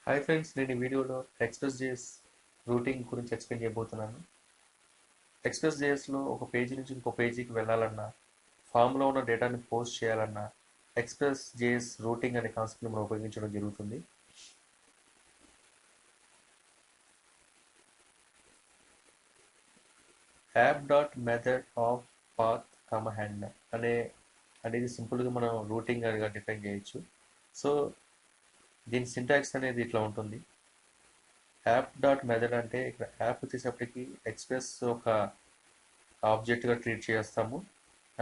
Hi friends, నేను ఈ వీడియోలో ఎక్స్ప్రెస్ జేఎస్ రూటింగ్ గురించి ఎక్స్ప్లెయిన్ చేయబోతున్నాను. ఎక్స్ప్రెస్ జేఎస్లో ఒక పేజీ నుంచి ఇంకో పేజీకి వెళ్ళాలన్నా, ఫామ్లో ఉన్న డేటాని పోస్ట్ చేయాలన్నా ఎక్స్ప్రెస్ జేఎస్ రూటింగ్ అనే కాన్సెప్ట్ని మనం ఉపయోగించడం జరుగుతుంది. App dot method of path handler అనేది సింపుల్గా మనం రూటింగ్ గా డిఫైన్ చేయొచ్చు. సో దీని సింటాక్స్ అనేది ఇట్లా ఉంటుంది. యాప్ డాట్ మెథడ్ అంటే ఇక్కడ యాప్ వచ్చేసప్పటికి ఎక్స్ప్రెస్ ఒక ఆబ్జెక్ట్గా ట్రీట్ చేస్తాము.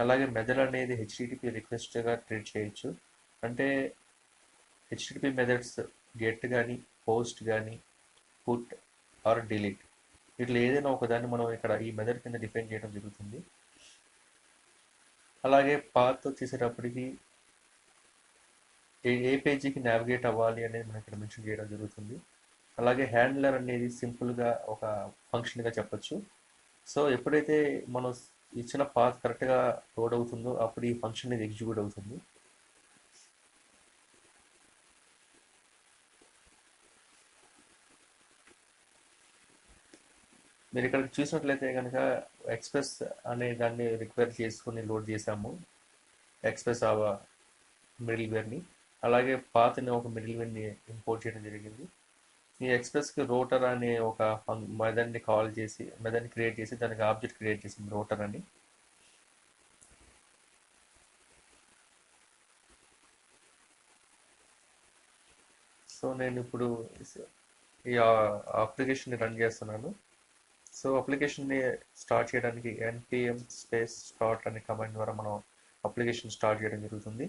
అలాగే మెథడ్ అనేది హెచ్టిటిపి రిక్వెస్ట్గా ట్రీట్ చేయొచ్చు. అంటే హెచ్టిటిపి మెథడ్స్ గెట్ కానీ, పోస్ట్ కానీ, పుట్ ఆర్ డిలీట్, ఇట్లా ఏదైనా ఒకదాన్ని మనం ఇక్కడ ఈ మెథడ్ కింద డిఫైన్ చేయడం జరుగుతుంది. అలాగే పాత్ వచ్చేసేటప్పటికి ఏ పేజీకి నావిగేట్ అవ్వాలి అనేది మనం ఇక్కడ మెన్షన్ చేయడం జరుగుతుంది. అలాగే హ్యాండ్లర్ అనేది సింపుల్గా ఒక ఫంక్షన్గా చెప్పొచ్చు. సో ఎప్పుడైతే మనం ఇచ్చిన పాత్ కరెక్ట్గా లోడ్ అవుతుందో అప్పుడు ఈ ఫంక్షన్ అనేది ఎగ్జిక్యూట్ అవుతుంది. మీరు ఇక్కడ చూసినట్లయితే కనుక ఎక్స్ప్రెస్ అనే దాన్ని రిక్వైర్ చేసుకుని లోడ్ చేసాము, ఎక్స్ప్రెస్ మిడిల్ వేర్ని. అలాగే పాత్ని ఒక మిడిల్ వేర్ని ఇంపోర్ట్ చేయడం జరిగింది. ఈ ఎక్స్ప్రెస్కి రోటర్ అనే ఒక మెథడ్ని కాల్ చేసి, మెథడ్ని క్రియేట్ చేసి దానికి ఆబ్జెక్ట్ క్రియేట్ చేసింది రోటర్ అని. సో నేను ఇప్పుడు ఈ అప్లికేషన్ని రన్ చేస్తున్నాను. సో అప్లికేషన్ని స్టార్ట్ చేయడానికి npm స్పేస్ స్టార్ట్ అనే కమాండ్ ద్వారా మనం అప్లికేషన్ స్టార్ట్ చేయడం జరుగుతుంది.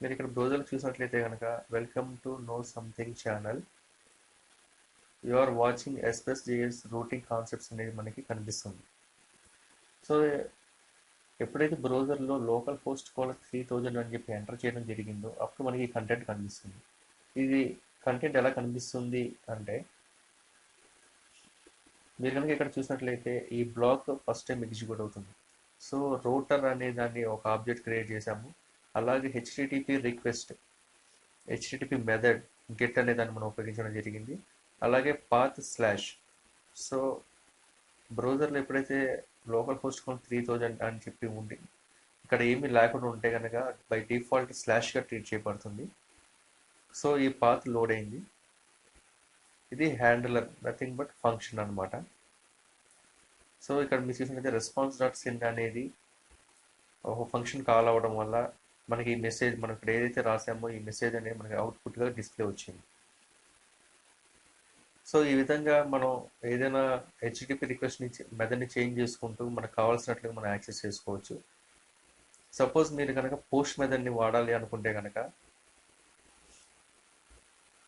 మీరు ఇక్కడ బ్రౌజర్ చూసినట్లయితే కనుక welcome to know something channel, you are watching Express JS routing concepts అనేది మనకి కనిపిస్తుంది. సో ఎప్పుడైతే బ్రౌజర్లో లోకల్ హోస్ట్ కోలన్ 3000 అని చెప్పి ఎంటర్ చేయడం జరిగిందో అప్పుడు మనకి కంటెంట్ కనిపిస్తుంది. ఇది కంటెంట్ ఎలా కనిపిస్తుంది అంటే, మీరు కనుక ఇక్కడ చూసినట్లయితే ఈ బ్లాక్ ఫస్ట్ టైం ఎగ్జిక్యూట్ అవుతుంది. సో రూటర్ అనే దాన్ని ఒక ఆబ్జెక్ట్ క్రియేట్ చేసాము. అలాగే HTTP request, HTTP method get అనే దాన్ని మనం ఉపయోగించడం జరిగింది. అలాగే పాత్ స్లాష్. సో బ్రౌజర్లో ఎప్పుడైతే లోకల్ హోస్ట్ కోలన్ 3000 అని చెప్పి ఉండి ఇక్కడ ఏమీ లేకుండా ఉంటే కనుక బై డిఫాల్ట్ స్లాష్గా ట్రీట్ చేయబడుతుంది. సో ఈ పాత్ లోడ్ అయింది. ఇది హ్యాండిలర్, నథింగ్ బట్ ఫంక్షన్ అనమాట. సో ఇక్కడ మీరు చూసినట్లయితే రెస్పాన్స్ డాట్ సెండ్ అనేది ఒక ఫంక్షన్ కాల్ అవ్వడం వల్ల మనకి ఈ మెసేజ్, మనం ఇక్కడ ఏదైతే రాసామో ఈ మెసేజ్ అనేది మనకి అవుట్పుట్గా డిస్ప్లే వచ్చింది. సో ఈ విధంగా మనం ఏదైనా హెచ్టిటిపి రిక్వెస్ట్ని మెథడ్ని చేంజ్ చేసుకుంటూ మనకు కావాల్సినట్లుగా మనం యాక్సెస్ చేసుకోవచ్చు. సపోజ్ మీరు కనుక పోస్ట్ మెథడ్ని వాడాలి అనుకుంటే కనుక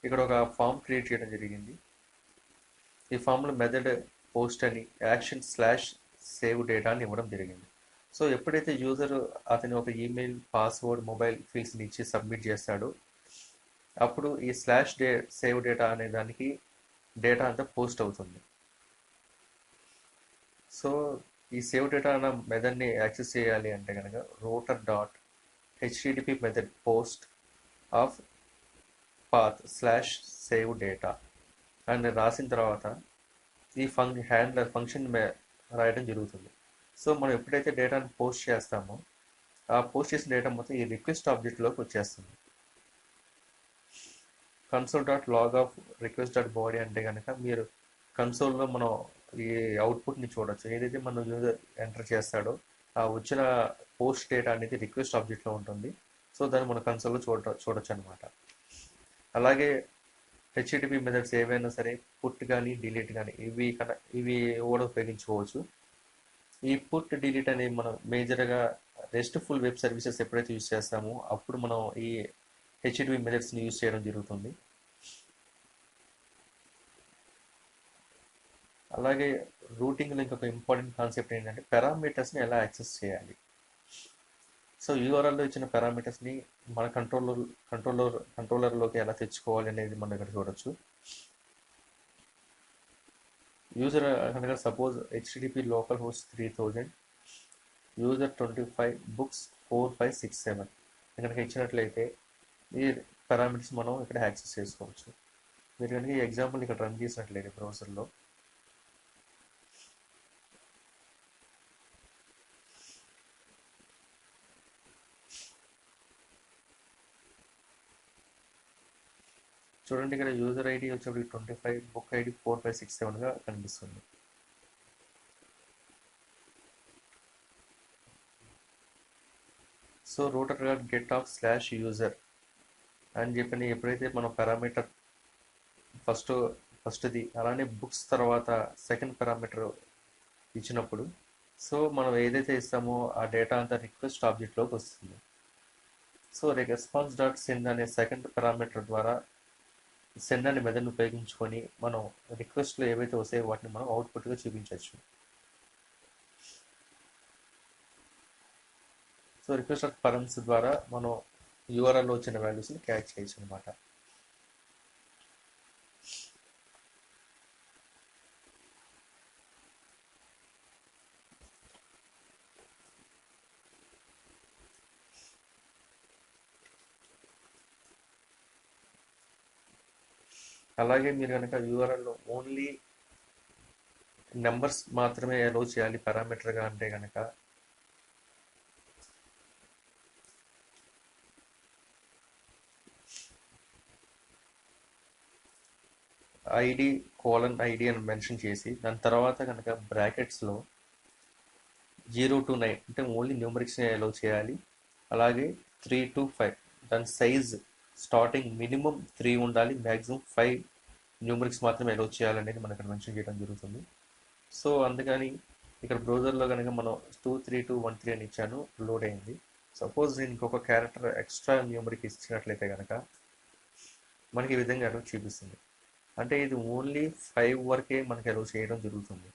ఇక్కడ ఒక ఫామ్ క్రియేట్ చేయడం జరిగింది. ఈ ఫామ్లో మెథడ్ పోస్ట్ అని యాక్షన్ స్లాష్ సేవ్ డేటా అని ఇవ్వడం జరిగింది. సో ఎప్పుడైతే యూజర్ అతని ఒక ఈమెయిల్, పాస్వర్డ్, మొబైల్ ఫీల్డ్స్ని ఇచ్చి సబ్మిట్ చేస్తాడో అప్పుడు ఈ స్లాష్ సేవ్ డేటా అనే దానికి డేటా అంతా పోస్ట్ అవుతుంది. సో ఈ సేవ్ డేటా అన్న మెథడ్ని యాక్సెస్ చేయాలి అంటే కనుక router dot HTTP method post of path slash save data అని రాసిన తర్వాత ఈ హ్యాండ్లర్ ఫంక్షన్ రాయడం జరుగుతుంది. సో మనం ఎప్పుడైతే డేటాను పోస్ట్ చేస్తామో ఆ పోస్ట్ చేసిన డేటా మొత్తం ఈ రిక్వెస్ట్ ఆబ్జెక్ట్లోకి వచ్చేస్తుంది. Console dot log of request dot body అంటే కనుక మీరు కన్సోల్లో మనం ఈ అవుట్పుట్ని చూడొచ్చు. ఏదైతే మన యూజర్ ఎంటర్ చేస్తాడో ఆ వచ్చిన పోస్ట్ డేటా అనేది రిక్వెస్ట్ ఆబ్జెక్ట్లో ఉంటుంది. సో దాన్ని మన కన్సోల్లో చూడొచ్చు అనమాట. అలాగే హెచ్టిటిపి మెథడ్స్ ఏవైనా సరే పుట్ కానీ, డిలీట్ కానీ ఇవి కూడా ఉపయోగించుకోవచ్చు. ఈ పుట్, డిలీట్ అనేది మనం మేజర్గా రెస్ట్ఫుల్ వెబ్ సర్వీసెస్ ఎప్పుడైతే యూజ్ చేస్తామో అప్పుడు మనం ఈ హెచ్టిటిపి మెథడ్స్ని యూజ్ చేయడం జరుగుతుంది. అలాగే రూటింగ్లో ఇంకొక ఇంపార్టెంట్ కాన్సెప్ట్ ఏంటంటే పారామీటర్స్ని ఎలా యాక్సెస్ చేయాలి. సో యూఆర్ఎల్లో ఇచ్చిన పారామీటర్స్ని మన కంట్రోలర్లోకి ఎలా తెచ్చుకోవాలి అనేది మనం ఇక్కడ చూడొచ్చు. యూజర్ కనుక suppose HTTP local host 3000 user 25 books 4567 కనుక ఇచ్చినట్లయితే ఈ పారామీటర్స్ మనం ఇక్కడ యాక్సెస్ చేసుకోవచ్చు. మీరు కనుక ఈ ఎగ్జాంపుల్ ఇక్కడ రన్ చేసినట్లయితే బ్రౌజర్లో చూడండి, ఇక్కడ యూజర్ ఐడి వచ్చేప్పటికి 25, బుక్ ఐడి 4567గా కనిపిస్తుంది. So router dot get off slash user అని చెప్పి ఎప్పుడైతే మనం పారామీటర్ ఫస్ట్ది అలానే బుక్స్ తర్వాత సెకండ్ పారామీటర్ ఇచ్చినప్పుడు సో మనం ఏదైతే ఇస్తామో ఆ డేటా అంతా రిక్వెస్ట్ ఆబ్జెక్ట్లోకి వస్తుంది. సో రెస్పాన్స్ డాట్ సెండ్ అనే సెకండ్ పారామీటర్ ద్వారా సెండ్ అనే మెథడ్ని ఉపయోగించుకొని మనం రిక్వెస్ట్లో ఏవైతే వస్తాయో వాటిని మనం అవుట్పుట్గా చూపించవచ్చు. సో రిక్వెస్ట్ ఆఫ్ పరమ్స్ ద్వారా మనం యూఆర్ఎల్లో వచ్చిన వాల్యూస్ని క్యాచ్ చేయొచ్చు అనమాట. అలాగే మీరు కనుక యూఆర్ఎల్లో ఓన్లీ నెంబర్స్ మాత్రమే అలో చేయాలి పారామీటర్గా అంటే కనుక ఐడి ఐడి అని మెన్షన్ చేసి దాని తర్వాత కనుక బ్రాకెట్స్లో 0 to 9 అంటే ఓన్లీ న్యూమరిక్స్ని అలో చేయాలి. అలాగే 3 to 5 దాని సైజ్ స్టార్టింగ్ మినిమం 3 ఉండాలి, మ్యాక్సిమం 5 న్యూమరిక్స్ మాత్రమే అలో చేయాలనేది మనం ఇక్కడ మెన్షన్ చేయడం జరుగుతుంది. సో అందుకని ఇక్కడ బ్రౌజర్లో కనుక మనం 23213 అని ఇచ్చాను, లోడ్ అయింది. సపోజ్ నేను ఇంకొక క్యారెక్టర్ ఎక్స్ట్రా న్యూమరిక్ ఇచ్చినట్లయితే కనుక మనకి ఈ విధంగా అలో చూపిస్తుంది. అంటే ఇది ఓన్లీ 5 వరకే మనకి అలో చేయడం జరుగుతుంది.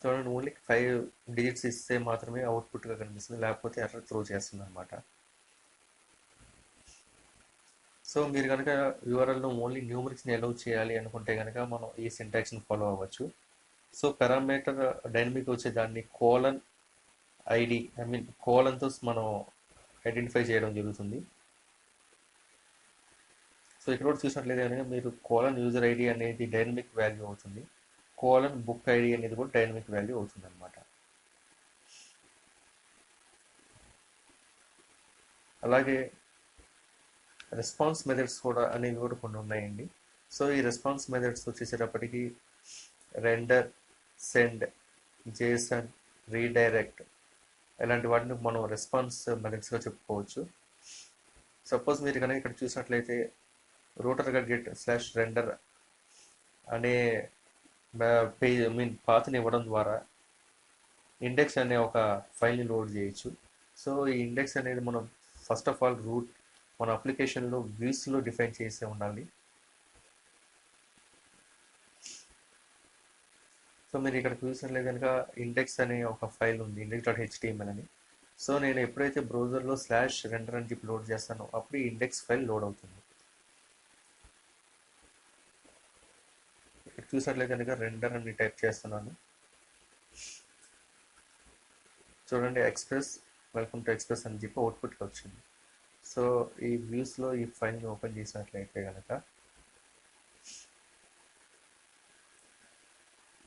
చూడండి, ఓన్లీ 5 డిజిట్స్ ఇస్తే మాత్రమే అవుట్పుట్గా కనిపిస్తుంది, లేకపోతే ఎర్రర్ త్రో చేస్తుంది అనమాట. సో మీరు కనుక యూఆర్ఎల్లో ఓన్లీ న్యూమరిక్స్ని అలౌ చేయాలి అనుకుంటే కనుక మనం ఈ సింటాక్స్ని ఫాలో అవ్వచ్చు. సో పారామీటర్ డైనమిక్ వచ్చే దాన్ని కోలన్ ఐడి కోలన్తో మనం ఐడెంటిఫై చేయడం జరుగుతుంది. సో ఇక్కడ కూడా చూసినట్లయితే కనుక మీరు కోలన్ యూజర్ ఐడి అనేది డైనమిక్ వాల్యూ అవుతుంది, కోలన్ బుక్ ఐడి అనేది కూడా డైనమిక్ వాల్యూ అవుతుంది అనమాట. అలాగే రెస్పాన్స్ మెథడ్స్ కూడా అనేవి కూడా కొన్ని ఉన్నాయండి. సో ఈ రెస్పాన్స్ మెథడ్స్ వచ్చేసేటప్పటికి రెండర్, సెండ్, జేసన్, రీడైరెక్ట్ ఇలాంటి వాటిని మనం రెస్పాన్స్ మెథడ్స్గా చెప్పుకోవచ్చు. సపోజ్ మీరు కనుక ఇక్కడ చూసినట్లయితే రూటర్గా గెట్ స్లాష్ రెండర్ అనే పేజ్ పాత్ని ఇవ్వడం ద్వారా ఇండెక్స్ అనే ఒక ఫైల్ని లోడ్ చేయొచ్చు. సో ఈ ఇండెక్స్ అనేది మనం ఫస్ట్ ఆఫ్ ఆల్ రూట్ మన అప్లికేషన్లో వ్యూస్లో డిఫైన్ చేసి ఉండాలి. సో మీరు ఇక్కడ చూసినట్లయితే కనుక ఇండెక్స్ అనే ఒక ఫైల్ ఉంది, index.html అని. సో నేను ఎప్పుడైతే బ్రౌజర్లో స్లాష్ రెండర్ అని చెప్పి లోడ్ చేస్తానో అప్పుడు ఈ ఇండెక్స్ ఫైల్ లోడ్ అవుతుంది. ఇక్కడ చూసినట్లయితే కనుక రెండర్ అని టైప్ చేస్తున్నాను. చూడండి, ఎక్స్ప్రెస్ వెల్కమ్ టు ఎక్స్ప్రెస్ అని చెప్పి అవుట్పుట్గా వచ్చింది. సో ఈ వ్యూస్లో ఈ ఫైల్ని ఓపెన్ చేసినట్లయితే కనుక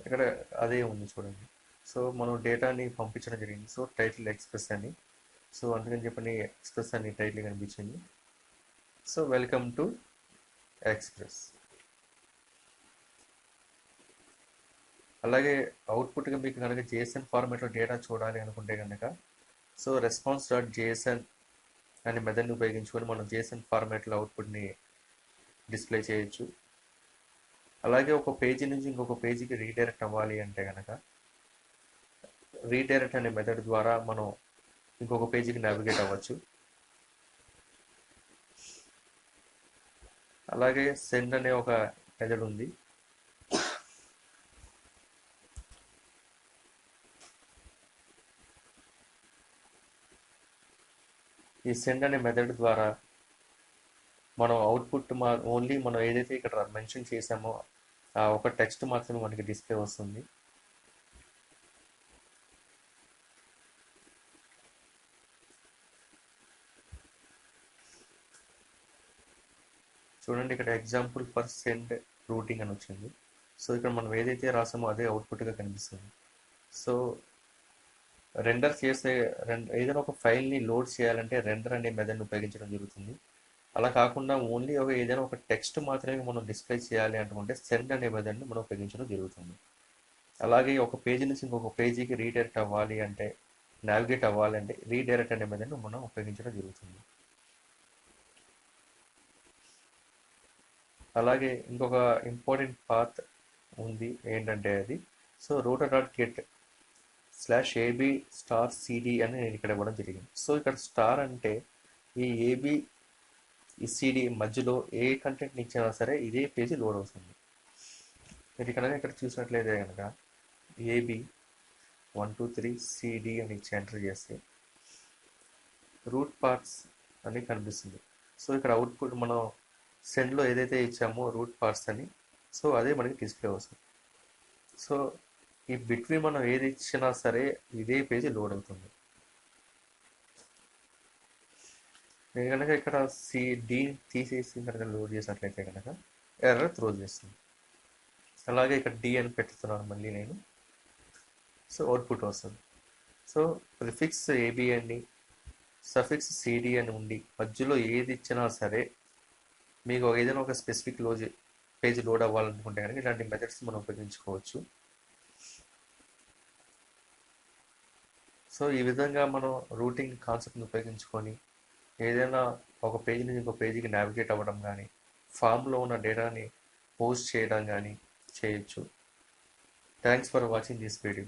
ఇక్కడ అదే ఉంది చూడండి. సో మనం డేటాని పంపించడం జరిగింది. సో టైటిల్ ఎక్స్ప్రెస్ అని, సో అందుకని చెప్పని ఎక్స్ప్రెస్ అని టైటిల్ కనిపించింది. So welcome to express. అలాగే అవుట్పుట్గా మీకు కనుక జేసన్ ఫార్మాట్లో డేటా చూడాలి అనుకుంటే కనుక సో response.json అనే మెథడ్ని ఉపయోగించుకొని మనం జేసన్ ఫార్మాట్లో అవుట్పుట్ని డిస్ప్లే చేయొచ్చు. అలాగే ఒక పేజీ నుంచి ఇంకొక పేజీకి రీడైరెక్ట్ అవ్వాలి అంటే కనుక రీడైరెక్ట్ అనే మెథడ్ ద్వారా మనం ఇంకొక పేజీకి నావిగేట్ అవ్వచ్చు. అలాగే సెండ్ అనే ఒక మెథడ్ ఉంది. ఈ సెండ్ అనే మెథడ్ ద్వారా మనం అవుట్పుట్ ఓన్లీ మనం ఏదైతే ఇక్కడ మెన్షన్ చేసామో ఆ ఒక టెక్స్ట్ మాత్రమే మనకి డిస్ప్లే వస్తుంది. చూడండి ఇక్కడ ఎగ్జాంపుల్ ఫర్ సెండ్ రూటింగ్ అని వచ్చింది. సో ఇక్కడ మనం ఏదైతే రాసామో అదే అవుట్పుట్గా కనిపిస్తుంది. సో రెండర్ చేసే ఏదైనా ఒక ఫైల్ని లోడ్ చేయాలంటే రెండర్ అనే మెథడ్ని ఉపయోగించడం జరుగుతుంది. అలా కాకుండా ఓన్లీ ఏదైనా ఒక టెక్స్ట్ మాత్రమే మనం డిస్ప్లే చేయాలి అనుకుంటే సెండ్ అనే మెథడ్ని మనం ఉపయోగించడం జరుగుతుంది. అలాగే ఒక పేజీ నుంచి ఇంకొక పేజీకి రీడైరెక్ట్ అవ్వాలి అంటే నావిగేట్ అవ్వాలి అంటే రీడైరెక్ట్ అనే మెథడ్ని మనం ఉపయోగించడం జరుగుతుంది. అలాగే ఇంకొక ఇంపార్టెంట్ పాత్ ఉంది ఏంటంటే అది సో router.get/ab*cd అని నేను ఇక్కడ ఇవ్వడం జరిగింది. సో ఇక్కడ స్టార్ అంటే ఈ ఏబి ఈ సిడి మధ్యలో ఏ కంటెంట్ని ఇచ్చినా సరే ఇదే పేజీ లోడ్ అవుతుంది. మీరు ఇక్కడ చూసినట్లయితే కనుక ఏబి 123 సిడి అని ఇచ్చి ఎంటర్ చేస్తే రూట్ పార్ట్స్ అని కనిపిస్తుంది. సో ఇక్కడ అవుట్పుట్ మనం సెండ్లో ఏదైతే ఇచ్చామో రూట్ పార్ట్స్ అని సో అదే మనకి డిస్ప్లే వస్తుంది. సో ఈ బిట్వీన్ మనం ఏది ఇచ్చినా సరే ఇదే పేజీ లోడ్ అవుతుంది. నేను కనుక ఇక్కడ డి తీసేసి కనుక లోడ్ చేసినట్లయితే కనుక ఎర్రర్ త్రో చేస్తుంది. అలాగే ఇక్కడ డి అని పెట్టుతున్నాను మళ్ళీ నేను. సో అవుట్పుట్ వస్తుంది. సో ప్రిఫిక్స్ ఏబి అని సఫిక్స్ సిడి అని ఉండి మధ్యలో ఏది ఇచ్చినా సరే మీకు ఏదైనా ఒక స్పెసిఫిక్ పేజ్ లోడ్ అవ్వాలనుకుంటే కనుక ఇలాంటి మెథడ్స్ మనం ఉపయోగించుకోవచ్చు. సో ఈ విధంగా మనం రూటింగ్ కాన్సెప్ట్ని ఉపయోగించుకొని ఏదైనా ఒక పేజీ నుంచి ఇంకో పేజీకి నావిగేట్ అవ్వడం కానీ ఫామ్లో ఉన్న డేటాని పోస్ట్ చేయడం కానీ చేయొచ్చు. Thanks for watching this video.